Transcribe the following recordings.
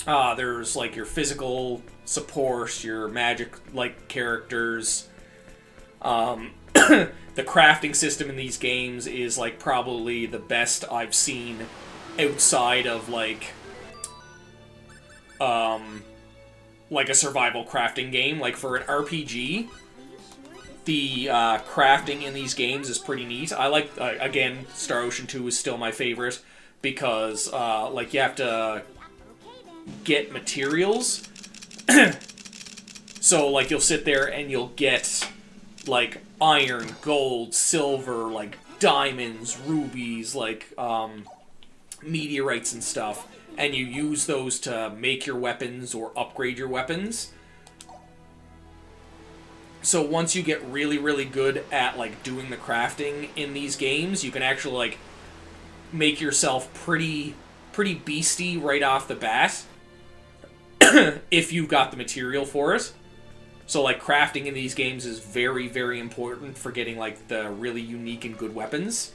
There's like your physical support, your magic like characters. The crafting system in these games is like probably the best I've seen outside of like a survival crafting game. Like for an RPG, the crafting in these games is pretty neat. I like again, Star Ocean 2 is still my favorite because like you have to get materials. So like you'll sit there and you'll get like iron, gold, silver, like diamonds, rubies, like meteorites and stuff, and you use those to make your weapons or upgrade your weapons. So once you get really, really good at like doing the crafting in these games, you can actually like make yourself pretty beastie right off the bat if you've got the material for it. So like crafting in these games is very, very important for getting like the really unique and good weapons.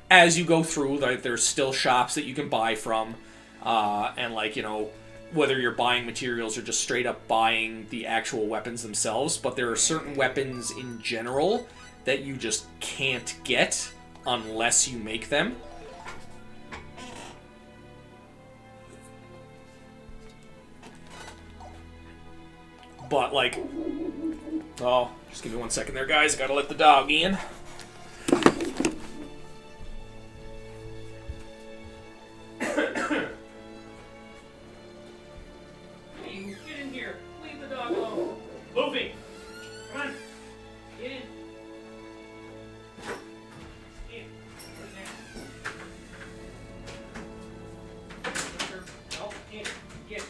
As you go through, like, there's still shops that you can buy from, and like, you know, whether you're buying materials or just straight up buying the actual weapons themselves, but there are certain weapons in general that you just can't get unless you make them. But like, oh, just give me 1 second there, guys. I gotta let the dog in. You get in here. Leave the dog alone. Moving. Come on. Get in. In. No, in. Get.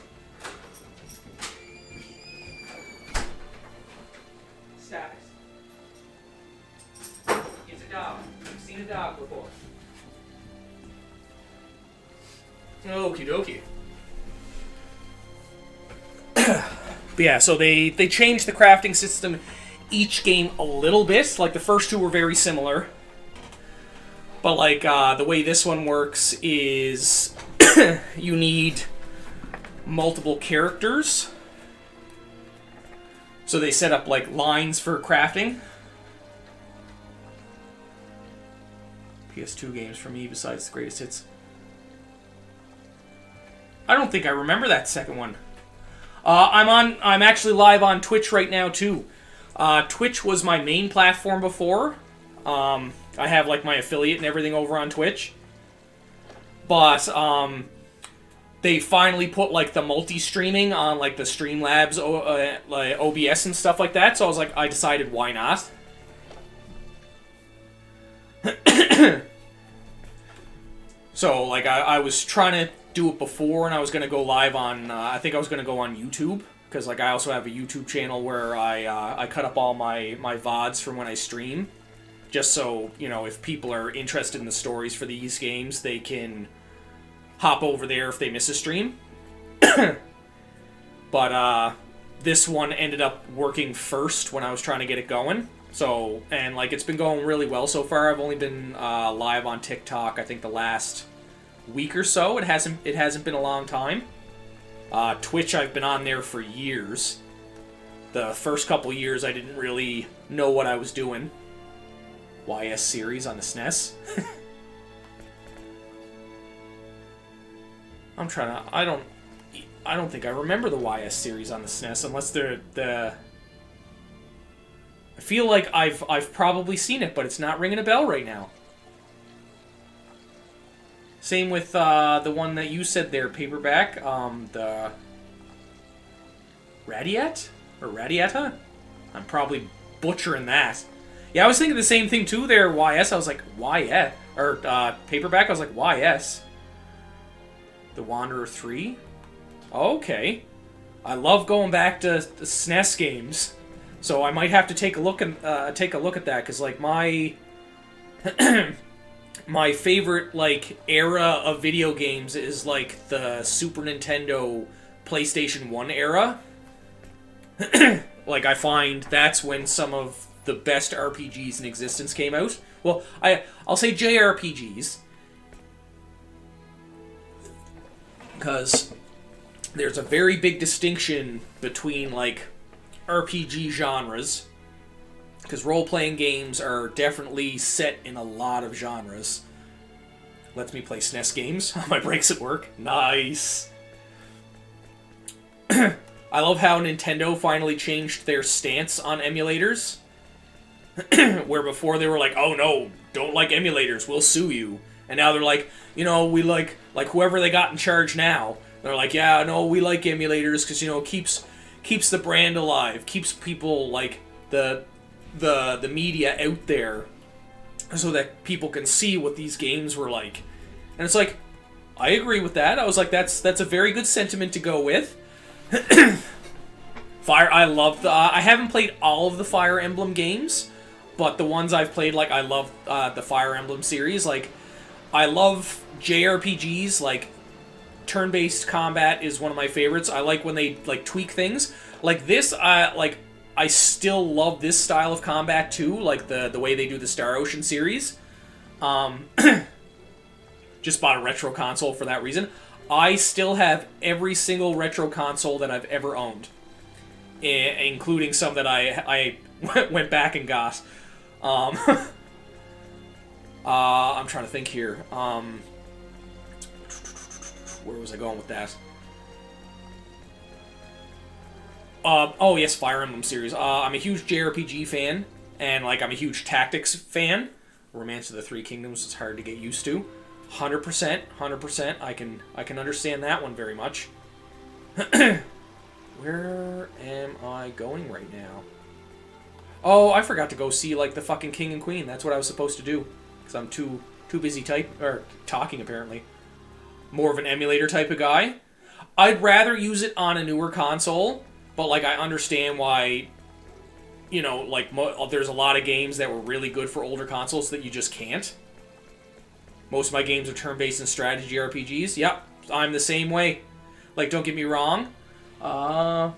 Stop it. It's a dog. You've seen a dog before. Okie dokie. But yeah, so they changed the crafting system each game a little bit. Like the first two were very similar. But like the way this one works is you need multiple characters. So they set up like lines for crafting. PS2 games for me besides the greatest hits. I don't think I remember that second one. I'm actually live on Twitch right now too. Twitch was my main platform before. I have like my affiliate and everything over on Twitch. But they finally put like the multi-streaming on like the Streamlabs like OBS and stuff like that. So I was like, I decided why not. So like I was trying to do it before, and I was going to go live on, I think I was going to go on YouTube, because like I also have a YouTube channel where I cut up all my VODs from when I stream, just so, you know, if people are interested in the stories for these games, they can hop over there if they miss a stream. But this one ended up working first when I was trying to get it going. So, and like it's been going really well so far. I've only been live on TikTok, I think the last week or so. It hasn't been a long time. Twitch, I've been on there for years. The first couple years I didn't really know what I was doing. YS series on the SNES. I'm trying to, I don't think I remember the YS series on the SNES unless they're the I feel like I've probably seen it, but it's not ringing a bell right now. Same with the one that you said there, Paperback, the Radiat? Or Radiata? I'm probably butchering that. Yeah, I was thinking the same thing too there, YS. I was like, YS? Or Paperback, I was like, YS. The Wanderer 3? Okay. I love going back to the SNES games. So I might have to take a look at that, because like my my favorite like era of video games is like the Super Nintendo, PlayStation 1 era. Like I find that's when some of the best RPGs in existence came out. Well, I'll say JRPGs. because there's a very big distinction between, like, RPG genres, because role-playing games are definitely set in a lot of genres. Lets me play SNES games on my breaks at work. Nice! I love how Nintendo finally changed their stance on emulators. Where before they were like, oh no, don't like emulators, we'll sue you. And now they're like, you know, we like whoever they got in charge now, they're like, yeah, no, we like emulators because, you know, keeps the brand alive, keeps people, like, the media out there so that people can see what these games were like. And it's like, I agree with that. I was like, that's a very good sentiment to go with. I love I haven't played all of the Fire Emblem games, but the ones I've played, like, I love the Fire Emblem series. Like, I love JRPGs, like, turn-based combat is one of my favorites. I like when they, like, tweak things. Like this, I still love this style of combat too, like the way they do the Star Ocean series. Just bought a retro console for that reason. I still have every single retro console that I've ever owned, including some that I went back and got. I'm trying to think here. Where was I going with that? Oh yes, Fire Emblem series. I'm a huge JRPG fan, and, like, I'm a huge tactics fan. Romance of the Three Kingdoms is hard to get used to. 100%. I can understand that one very much. Where am I going right now? Oh, I forgot to go see, like, the fucking King and Queen. That's what I was supposed to do, because I'm too busy talking, apparently. More of an emulator type of guy. I'd rather use it on a newer console, but, like, I understand why, you know, like, there's a lot of games that were really good for older consoles that you just can't. Most of my games are turn-based and strategy RPGs. Yep, I'm the same way. Like, don't get me wrong. I'm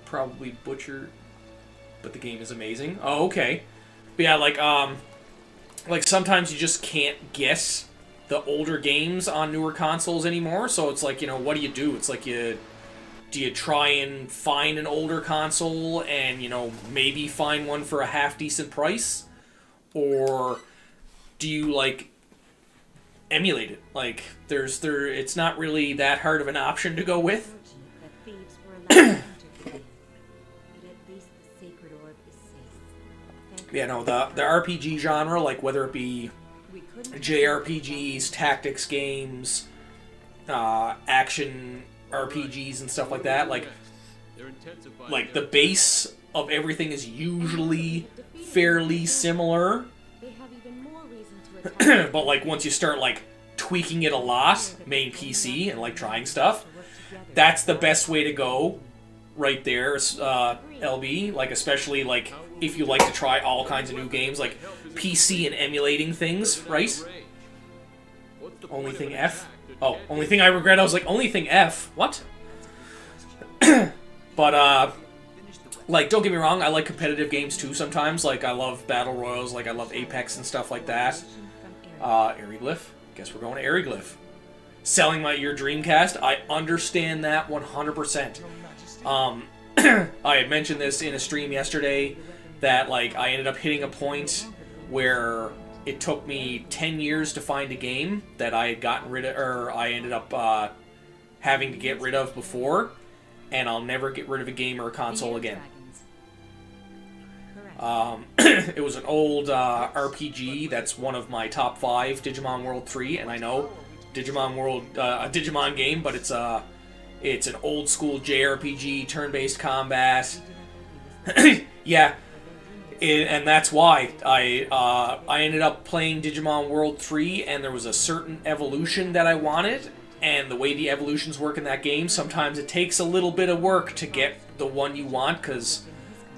probably butchered, but the game is amazing. Oh, okay. But yeah, like sometimes you just can't guess the older games on newer consoles anymore. So it's like, you know, what do? It's like, do you try and find an older console and, you know, maybe find one for a half-decent price? Or do you, like, emulate it? Like, it's not really that hard of an option to go with. Yeah, no, the RPG genre, like, whether it be JRPGs, tactics games, action RPGs and stuff like that, like the base of everything is usually fairly similar. But, like, once you start, like, tweaking it a lot, main PC, and, like, trying stuff, that's the best way to go right there, LB. Like, especially, like, if you like to try all kinds of new games, like PC and emulating things, right? Only thing F? Oh, only thing I regret, I was like, only thing F? What? But, like, don't get me wrong, I like competitive games too sometimes. Like, I love Battle Royals, like, I love Apex and stuff like that. Aeroglyph. Guess we're going to Aeroglyph. Selling your Dreamcast, I understand that 100%. I had mentioned this in a stream yesterday, that, like, I ended up hitting a point where it took me 10 years to find a game that I had gotten rid of, or I ended up having to get rid of before, and I'll never get rid of a game or a console again. It was an old RPG that's one of my top 5, Digimon World 3, and I know Digimon World, a Digimon game, but it's an old school JRPG, turn-based combat. Yeah, and that's why I ended up playing Digimon World 3, and there was a certain evolution that I wanted, and the way the evolutions work in that game, sometimes it takes a little bit of work to get the one you want, because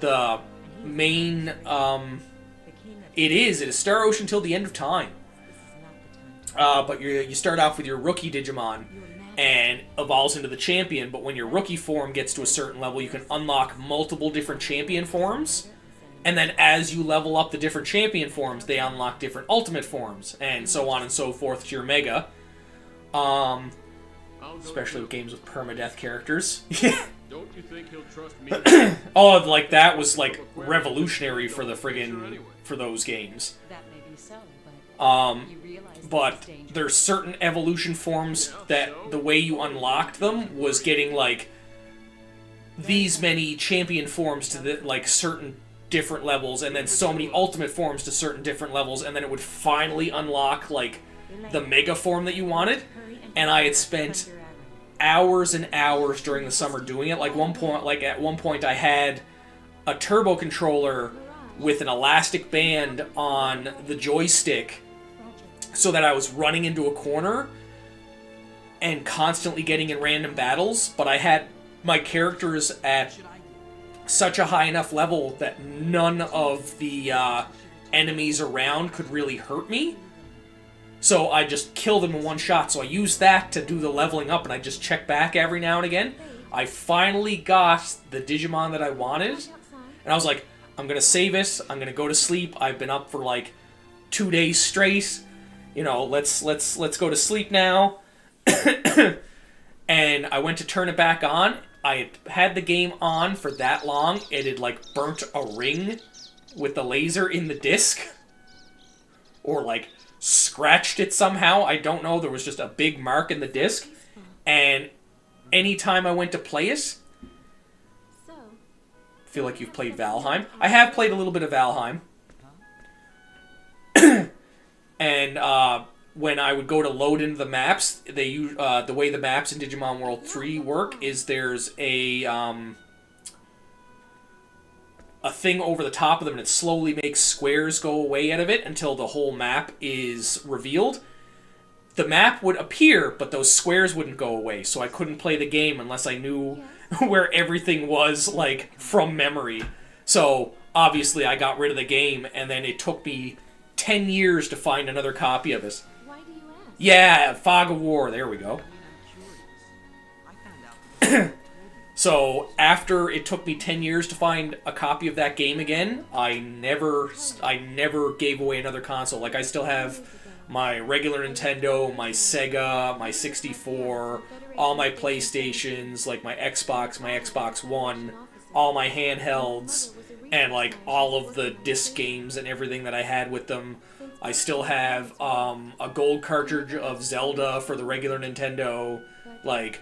the main, it is Star Ocean till the end of time. But you start off with your rookie Digimon, and evolves into the champion, but when your rookie form gets to a certain level, you can unlock multiple different champion forms, and then as you level up the different champion forms, they unlock different ultimate forms, and so on and so forth to your Mega. especially with games with permadeath characters. Don't you think he'll trust me? Oh, like that was like revolutionary for the friggin' for those games. That may be so, but you realize But this is dangerous. there's certain evolution forms that the way you unlocked them was getting like these many champion forms to the like certain different levels, and then so many ultimate forms to certain different levels, and then it would finally unlock like the mega form that you wanted. And I had spent hours and hours during the summer doing it. Like at one point I had a turbo controller with an elastic band on the joystick so that I was running into a corner and constantly getting in random battles, but I had my characters at such a high enough level that none of the enemies around could really hurt me. So I just killed them in one shot. So I used that to do the leveling up, and I just check back every now and again. I finally got the Digimon that I wanted, and I was like, I'm gonna save it. I'm gonna go to sleep. I've been up for like 2 days straight. You know, let's go to sleep now. And I went to turn it back on. I had the game on for that long. It had like burnt a ring with the laser in the disc, or like scratched it somehow. I don't know. There was just a big mark in the disc, and anytime I went to play it, I feel like you've played Valheim. I have played a little bit of Valheim. And when I would go to load into the maps, they use the way the maps in Digimon World 3 work is there's a thing over the top of them, and it slowly makes squares go away out of it until the whole map is revealed. The map would appear, but those squares wouldn't go away, so I couldn't play the game unless I knew where everything was, like, from memory. So, obviously, I got rid of the game, and then it took me 10 years to find another copy of it. Why do you ask? Yeah, Fog of War, there we go. So, after it took me 10 years to find a copy of that game again, I never gave away another console. Like, I still have my regular Nintendo, my Sega, my 64, all my PlayStations, like my Xbox One, all my handhelds, and like all of the disc games and everything that I had with them. I still have a gold cartridge of Zelda for the regular Nintendo. Like,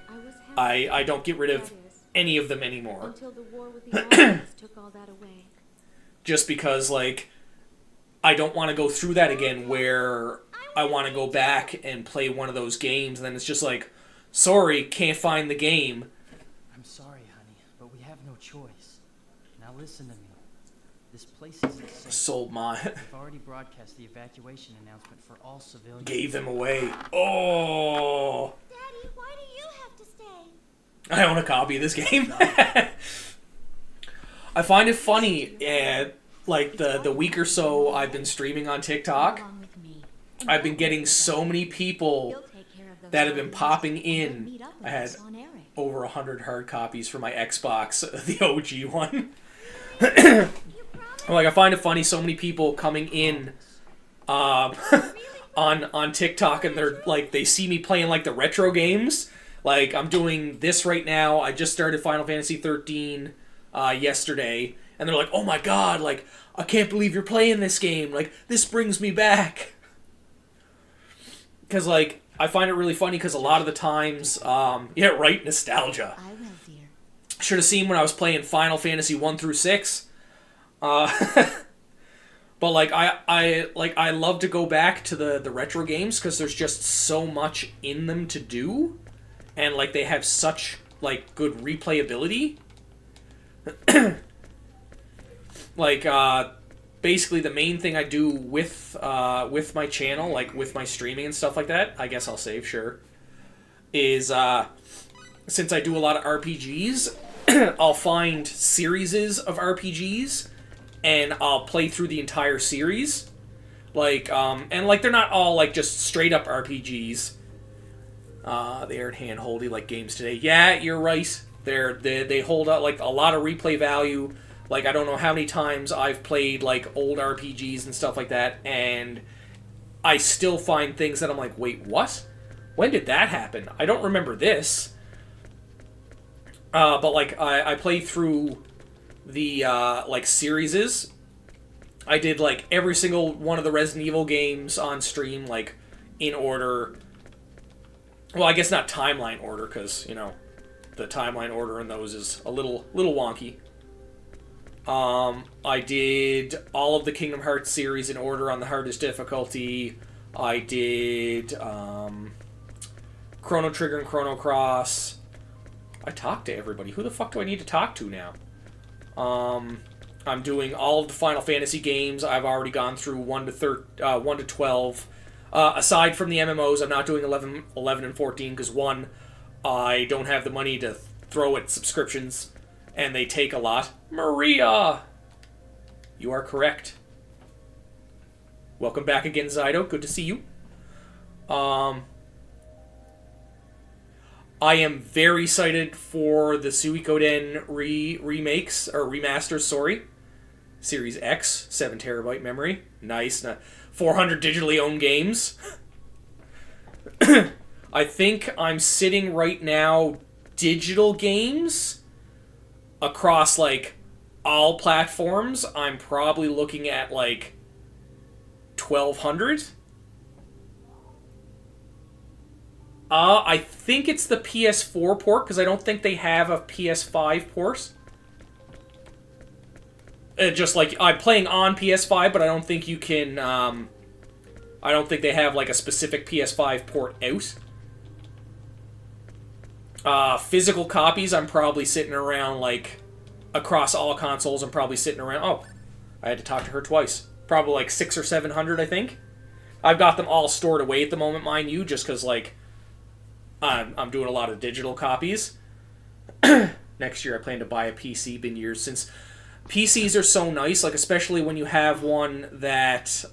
I don't get rid of any of them anymore. Until the war with the Allies took all that away. Just because, like, I don't want to go through that again where I want to go back and play one of those games, and then it's just like, sorry, can't find the game. I'm sorry, honey, but we have no choice. Now listen to me. This place isn't safe. Sold my... We've already broadcast the evacuation announcement for all civilians. Gave them away. Oh... Daddy, why do you have to stay? I own a copy of this game. I find it funny, like, the week or so I've been streaming on TikTok, Along with me. I've been getting so many people You'll take care of those that have been Allies popping and in. meet up with I had us on Eric. over 100 hard copies for my Xbox, the OG one. Like, I find it funny, so many people coming in on TikTok, and they're like, they see me playing like the retro games. Like, I'm doing this right now. I just started Final Fantasy 13 yesterday, and they're like, oh my god, like, I can't believe you're playing this game. Like, this brings me back. Because, like, I find it really funny because a lot of the times, yeah, right, nostalgia. I will, dear. Should have seen when I was playing Final Fantasy 1 through 6. But like I love to go back to the retro games because there's just so much in them to do, and like they have such like good replayability. Like basically the main thing I do with my channel, like with my streaming and stuff like that, I guess I'll save, sure, is since I do a lot of RPGs, I'll find series of RPGs and I'll play through the entire series. Like, and like they're not all like just straight up RPGs. They aren't hand-holdy like games today. Yeah, you're right. They hold out like a lot of replay value. Like, I don't know how many times I've played like old RPGs and stuff like that, and I still find things that I'm like, wait, what? When did that happen? I don't remember this. But like I played through the like series. I did like every single one of the Resident Evil games on stream, like in order. Well, I guess not timeline order, because you know the timeline order in those is a little wonky. I did all of the Kingdom Hearts series in order on the hardest difficulty. I did Chrono Trigger and Chrono Cross. I talked to everybody. Who the fuck do I need to talk to now? I'm doing all of the Final Fantasy games. I've already gone through 1 to 12. Aside from the MMOs, I'm not doing 11 and 14 because, one, I don't have the money to throw at subscriptions, and they take a lot. Maria! You are correct. Welcome back again, Zydo. Good to see you. I am very excited for the Suikoden remakes, or remasters, sorry. Series X, 7 terabyte memory. Nice. 400 digitally owned games. I think I'm sitting right now, digital games, across, like, all platforms, I'm probably looking at, like, 1,200. I think it's the PS4 port, because I don't think they have a PS5 port. Just like, I'm playing on PS5, but I don't think you can, I don't think they have, like, a specific PS5 port out. Physical copies, I'm probably sitting around, like, across all consoles, I'm probably sitting around, oh, I had to talk to her twice. Probably, like, 600 or 700, I think. I've got them all stored away at the moment, mind you, just because, like, I'm doing a lot of digital copies. Next year I plan to buy a PC. Been years since PCs are so nice, like especially when you have one that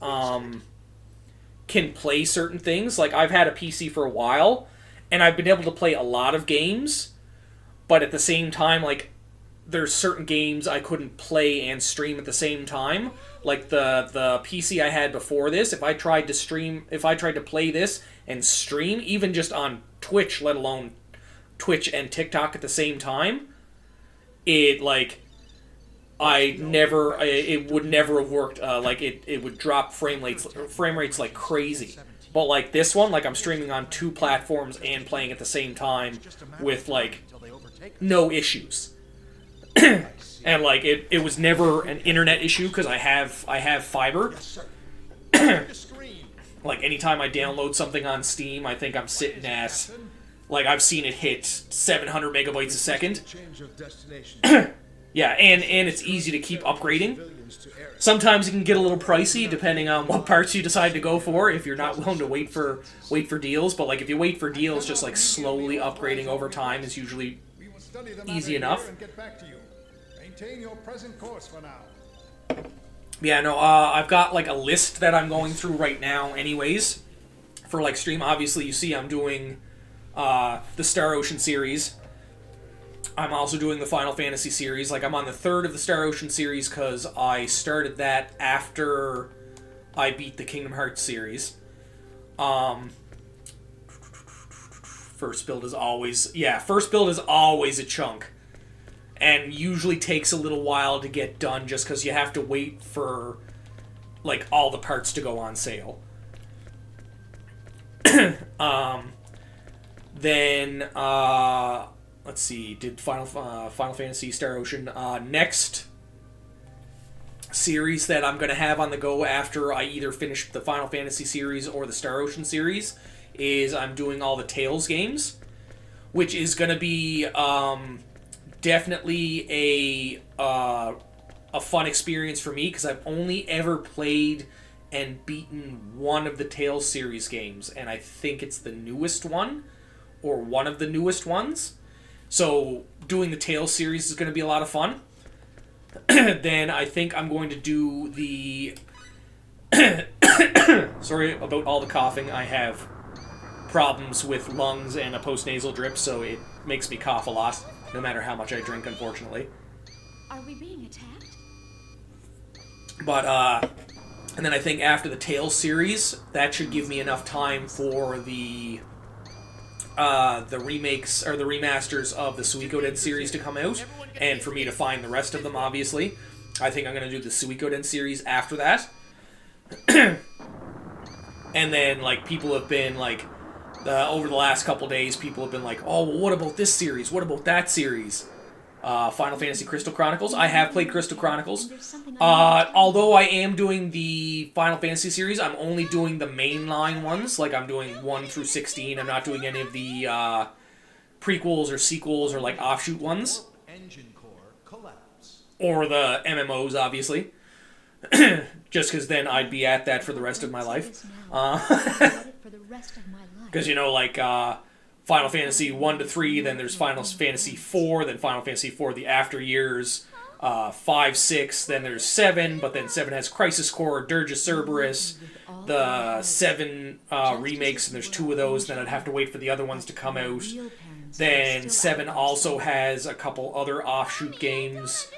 can play certain things. Like I've had a PC for a while, and I've been able to play a lot of games, but at the same time, like there's certain games I couldn't play and stream at the same time. Like the PC I had before this, if I tried to play this and stream, even just on Twitch, let alone Twitch and TikTok at the same time, it like it would never have worked. Like it would drop frame rates like crazy. But like this one, like I'm streaming on 2 platforms and playing at the same time with like no issues. And like it was never an internet issue because I have fiber. Like anytime I download something on Steam, I think I'm sitting at, like I've seen it hit 700 megabytes a second. Yeah, and it's easy to keep upgrading. Sometimes it can get a little pricey depending on what parts you decide to go for if you're not willing to wait for deals. But like if you wait for deals, just like slowly upgrading over time is usually easy enough. Your present course for now. Yeah, no, I've got like a list that I'm going through right now anyways for like stream. Obviously you see I'm doing the Star Ocean series. I'm also doing the Final Fantasy series. Like I'm on the 3rd of the Star Ocean series because I started that after I beat the Kingdom Hearts series. First build is always a chunk. And usually takes a little while to get done just because you have to wait for, like, all the parts to go on sale. Then, let's see, did Final Fantasy Star Ocean. Next series that I'm going to have on the go after I either finish the Final Fantasy series or the Star Ocean series is I'm doing all the Tales games, which is going to be, definitely a fun experience for me because I've only ever played and beaten one of the Tales series games, and I think it's the newest one or one of the newest ones. So doing the Tales series is going to be a lot of fun. Then I think I'm going to do the sorry about all the coughing. I have problems with lungs and a postnasal drip, so it makes me cough a lot. No matter how much I drink, unfortunately. Are we being attacked? But, and then I think after the Tales series, that should give me enough time for the the remakes or the remasters of the Suikoden series to come out, and for me to find the rest of them, obviously. I think I'm going to do the Suikoden series after that. And then, like, people have been, like, over the last couple days, people have been like, oh, well, what about this series? What about that series? Final Fantasy Crystal Chronicles. I have played Crystal Chronicles. Although I am doing the Final Fantasy series, I'm only doing the mainline ones. Like, I'm doing 1 through 16. I'm not doing any of the prequels or sequels or, like, offshoot ones. Engine core collapse. Or the MMOs, obviously. Just because then I'd be at that for the rest of my life. Because, you know, like, Final Fantasy 1 to 3, then there's Final Fantasy 4, then Final Fantasy 4 the after years, 5, 6, then there's 7, but then 7 has Crisis Core, Dirge of Cerberus, the 7 remakes, and there's 2 of those, then I'd have to wait for the other ones to come out. Then 7 also has a couple other offshoot games.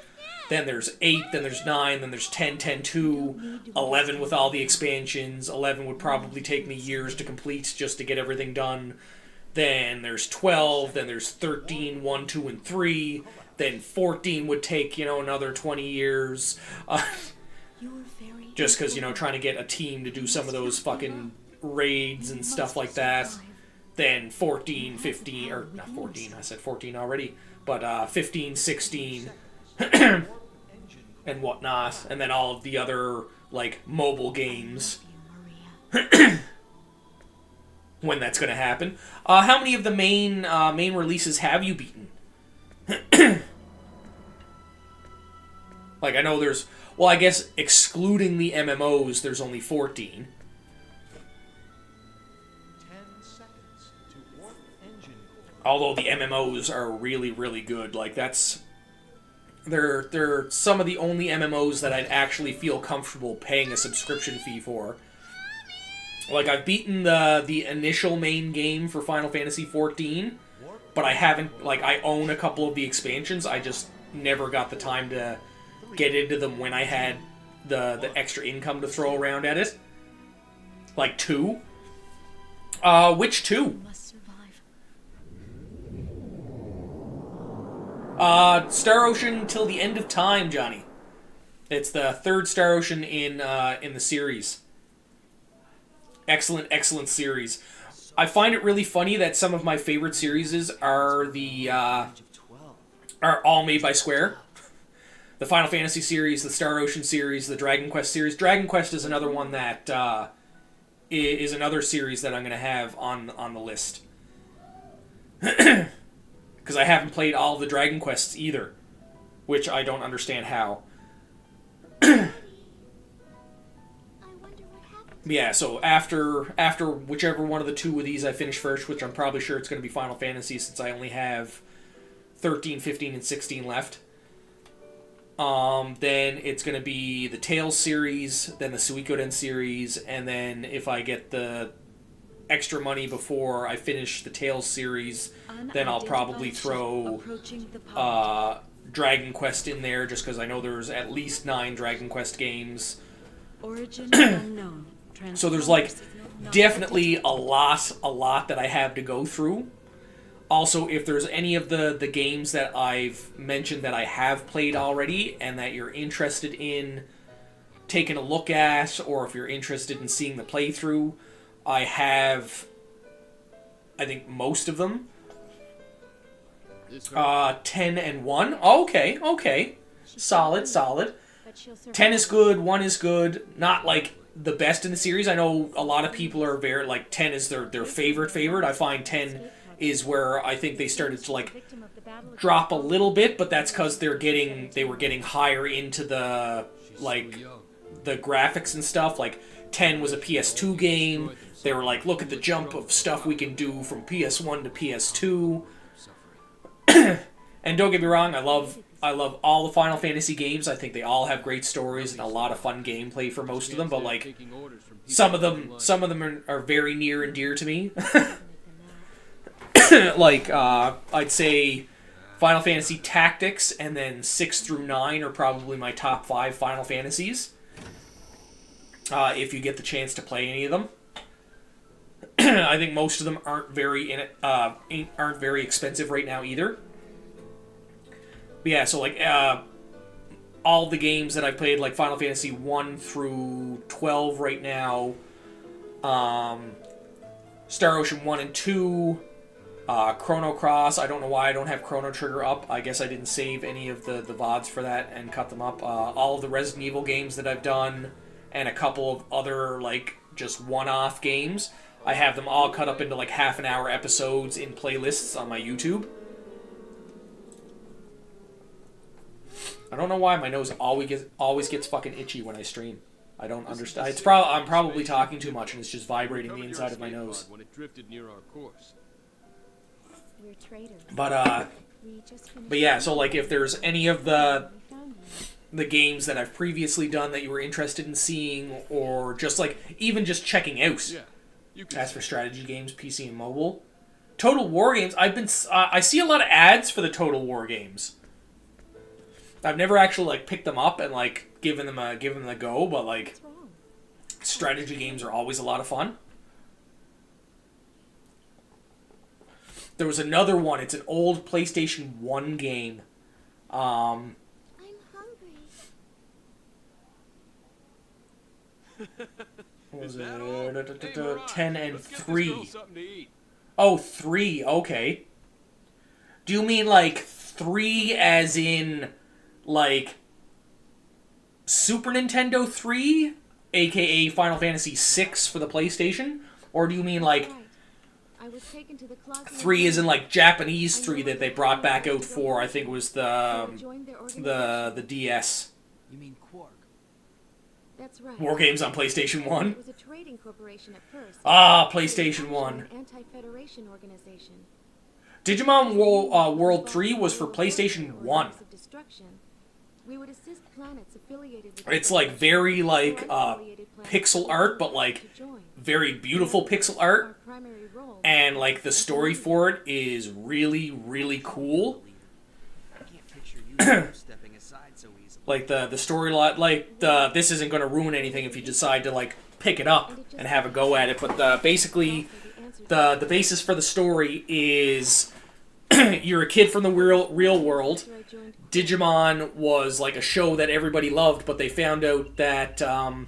Then there's 8, then there's 9, then there's 10, 10, 2, 11 with all the expansions. 11 would probably take me years to complete just to get everything done. Then there's 12, then there's 13, 1, 2, and 3. Then 14 would take, you know, another 20 years. Just because, you know, trying to get a team to do some of those fucking raids and stuff like that. Then 14, 15, or not 14, I said 14 already. But 15, 16... and whatnot, and then all of the other, like, mobile games. When that's going to happen. How many of the main releases have you beaten? Like, I know there's... Well, I guess excluding the MMOs, there's only 14. 10 seconds to warp engine core. Although the MMOs are really, really good. Like, that's... They're some of the only MMOs that I'd actually feel comfortable paying a subscription fee for. Like, I've beaten the initial main game for Final Fantasy XIV, but I haven't, like, I own a couple of the expansions. I just never got the time to get into them when I had the extra income to throw around at it. Like 2. Which 2? Star Ocean Till the End of Time, Johnny. It's the 3rd Star Ocean in the series. Excellent, excellent series. I find it really funny that some of my favorite series are are all made by Square. The Final Fantasy series, the Star Ocean series, the Dragon Quest series. Dragon Quest is another one that is another series that I'm going to have on the list. Because I haven't played all of the Dragon Quests either, which I don't understand how. Yeah, so after whichever one of the 2 of these I finish first, which I'm probably sure it's going to be Final Fantasy since I only have 13, 15, and 16 left. Then it's going to be the Tales series, then the Suikoden series, and then if I get the extra money before I finish the Tales series, then I'll probably throw Dragon Quest in there, just because I know there's at least 9 Dragon Quest games. Origin unknown. So there's, like, definitely a lot that I have to go through. Also, if there's any of the games that I've mentioned that I have played already and that you're interested in taking a look at, or if you're interested in seeing the playthrough, I have, I think, most of them. 10 and 1. Okay. Solid. 10 is good, 1 is good. Not, like, the best in the series. I know a lot of people are very, like, 10 is their favorite. I find 10 is where I think they started to, like, drop a little bit, but that's because they were getting higher into the, like, the graphics and stuff. Like, 10 was a PS2 game. They were like, look at the jump of stuff we can do from PS1 to PS2. And don't get me wrong, I love all the Final Fantasy games. I think they all have great stories and a lot of fun gameplay for most of them, but, like, some of them are very near and dear to me. Like, I'd say Final Fantasy Tactics and then 6 through 9 are probably my top 5 Final Fantasies. If you get the chance to play any of them. I think most of them aren't very aren't very expensive right now either. But yeah, so like all the games that I played, like Final Fantasy 1 through 12 right now, Star Ocean 1 and 2, Chrono Cross. I don't know why I don't have Chrono Trigger up. I guess I didn't save any of the VODs for that and cut them up. All of the Resident Evil games that I've done, and a couple of other, like, just one-off games. I have them all cut up into, like, half-an-hour episodes in playlists on my YouTube. I don't know why my nose always gets fucking itchy when I stream. I don't understand. I'm probably talking too much and it's just vibrating the inside of my nose. When it drifted near our course. We're traitors. But We just but yeah, so like if there's any of the games that I've previously done that you were interested in seeing, or just like even just checking out. Yeah. You can As for strategy games, PC and mobile, Total War games. I see a lot of ads for the Total War games. I've never actually like picked them up and like given them a go, but like What's wrong? strategy games are always a lot of fun. There was another one. It's an old PlayStation 1 game. I'm hungry. What was Is it? that all? Hey, Mirage, 10 and let's get this 3. girl something to eat. Oh, 3. Okay. Do you mean like 3 as in like Super Nintendo 3, aka Final Fantasy 6 for the PlayStation, or do you mean like Right. I was taken to the closet 3 is in like Japanese 3 that they brought back out for? I think it was the DS. You mean Quark? That's right. War games on PlayStation It 1. was a trading corporation at first. Ah, It was PlayStation actually 1. An anti-federation organization. Digimon World 3 was for PlayStation 1. Of destruction. We would assist planets affiliated with It's like very like pixel art, but like very beautiful pixel art, and like the story for it is really, really cool. I can't picture you stepping aside so easily. Like the story lot, like this isn't going to ruin anything if you decide to like pick it up and have a go at it. But basically, the basis for the story is you're a kid from the real world. Digimon was like a show that everybody loved, but they found out that 1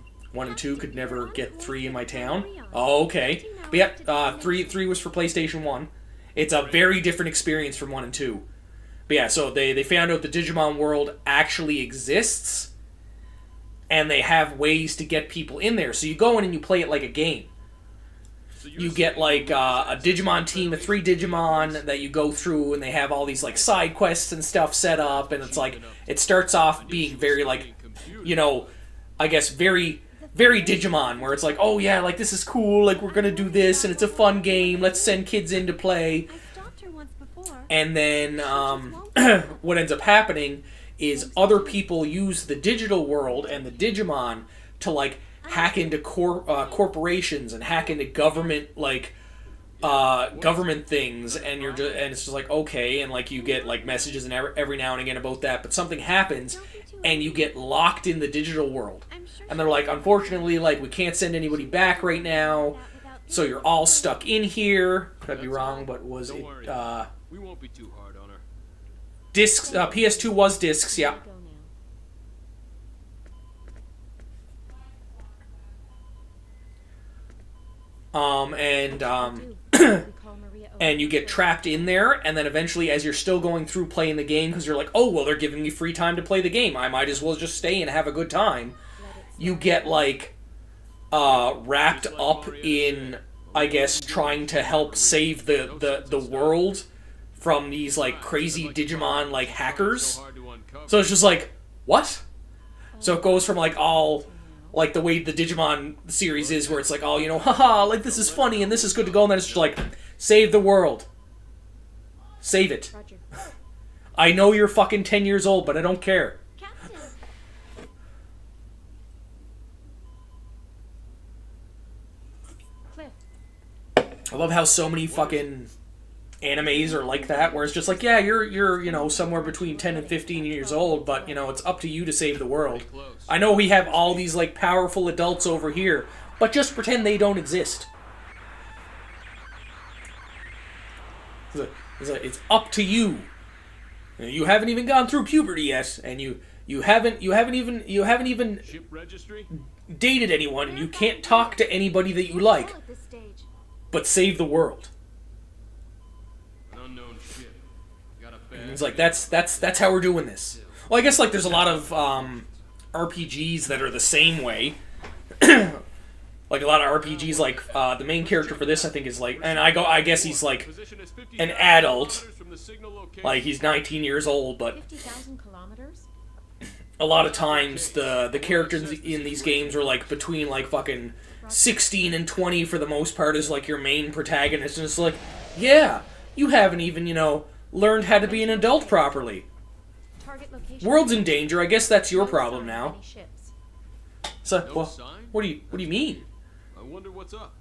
and 2 could never get 3 in my town. Oh, okay. But yeah, 3 was for PlayStation 1. It's a very different experience from 1 and 2. But yeah, so they found out the Digimon world actually exists, and they have ways to get people in there. So you go in and you play it like a game. You get like a Digimon team of 3 Digimon that you go through, and they have all these like side quests and stuff set up, and it's like it starts off being very like, you know, I guess very Digimon, where it's like, oh yeah, like this is cool, like we're gonna do this, and it's a fun game. Let's send kids in to play. I stopped her once before. And then what ends up happening is other people use the digital world and the Digimon to like hack into corporations and hack into government like government things, and it's just like okay, and like you get like messages and every now and again about that, but something happens and you get locked in the digital world, and they're like, unfortunately, like we can't send anybody back right now, so you're all stuck in here. Could I be wrong, but was Don't it worry. We won't be too hard on her. discs? PS2 was discs, yeah. Go now. And you get trapped in there, and then eventually, as you're still going through playing the game, because you're like, oh, well, they're giving me free time to play the game, I might as well just stay and have a good time. You get, like, wrapped up in, I guess, trying to help save the world from these, like, crazy Digimon, like, hackers. So it's just like, what? So it goes from, like, all... like the way the Digimon series is, where it's like, oh, you know, haha, like this is funny and this is good to go, and then it's just like, save the world. Save it. Roger. I know you're fucking 10 years old, but I don't care. Captain. Cliff. I love how so many fucking animes are like that, where it's just like, yeah, you're you know, somewhere between 10 and 15 years old, but, you know, it's up to you to save the world. I know we have all these, like, powerful adults over here, but just pretend they don't exist. It's up to you. You haven't even gone through puberty yet, and you haven't even Ship registry? dated anyone, and you can't talk to anybody that you like, At this stage. but save the world. An unknown ship. Got a bad And it's like that's how we're doing this. Well, I guess like there's a lot of RPGs that are the same way. Like a lot of RPGs, like the main character for this, I think is like, and I guess he's like Position is 50,000 an adult, kilometers from the signal location. like he's 19 years old, but 50,000 kilometers? a lot of times the characters in these games are like between like fucking 16 and 20 for the most part is like your main protagonist, and it's like, yeah, you haven't even, learned how to be an adult properly. Target location. World's in danger. I guess that's your No problem sign of now. any ships. So, No well, sign? what do you mean? I wonder what's up.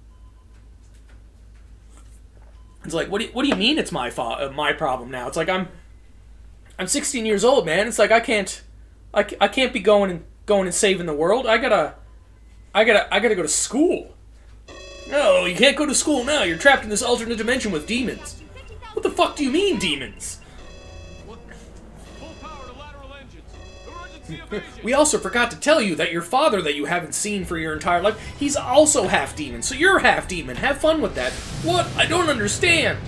It's like, what do you mean it's my problem now? It's like I'm 16 years old, man. It's like I can't be going and saving the world. I gotta go to school. No, you can't go to school now. You're trapped in this alternate dimension with demons. What the fuck do you mean, demons? What? Full power to lateral engines. Emergency evasion. We also forgot to tell you that your father that you haven't seen for your entire life, he's also half demon, so you're half demon. Have fun with that. What? I don't understand.